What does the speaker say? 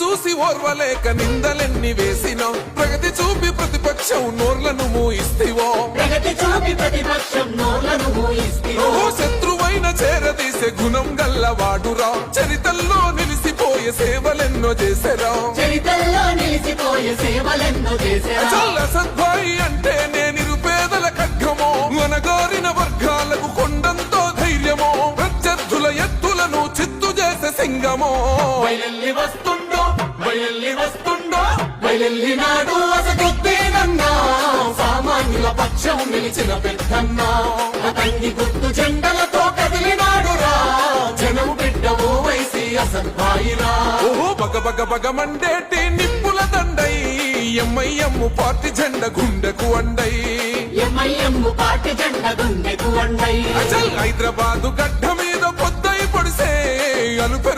చూసి ఓర్వలేక నిందలెన్ని వేసినో ప్రగతి చూపి ప్రతిపక్షం నోర్లను మూయిస్తివో శత్రువైన చేరదీసే గుణం గల్లవాడురా చరితల్లో నిలిసిపోయే సేవలెన్నో చేసేరా సద్భాయి అంటే నే నిరుపేదల ఖడ్గమో అనగారిన వర్గాలకు కొండంతో ధైర్యమో ప్రత్యర్థుల ఎత్తులను చిత్తు చేసే సింగమో బయలెల్లినాడు అసగుద్దేనన్నా సామాన్యుల పక్షం నిలిచిన పెద్దన్నా తంగి గుర్తు జెండలతో కదిలినాడురా జనం బిడ్డవో వైసి అసద్భాయిరా ఓహో బగ మండేటి నిప్పుల దండై ఎంఐఎం పార్టీ జెండ గుండెకు అండై పార్టీ జెండ గుండెకు అండై హైదరాబాదు గడ్డ మీద పొద్దై పొడిసే అలుపె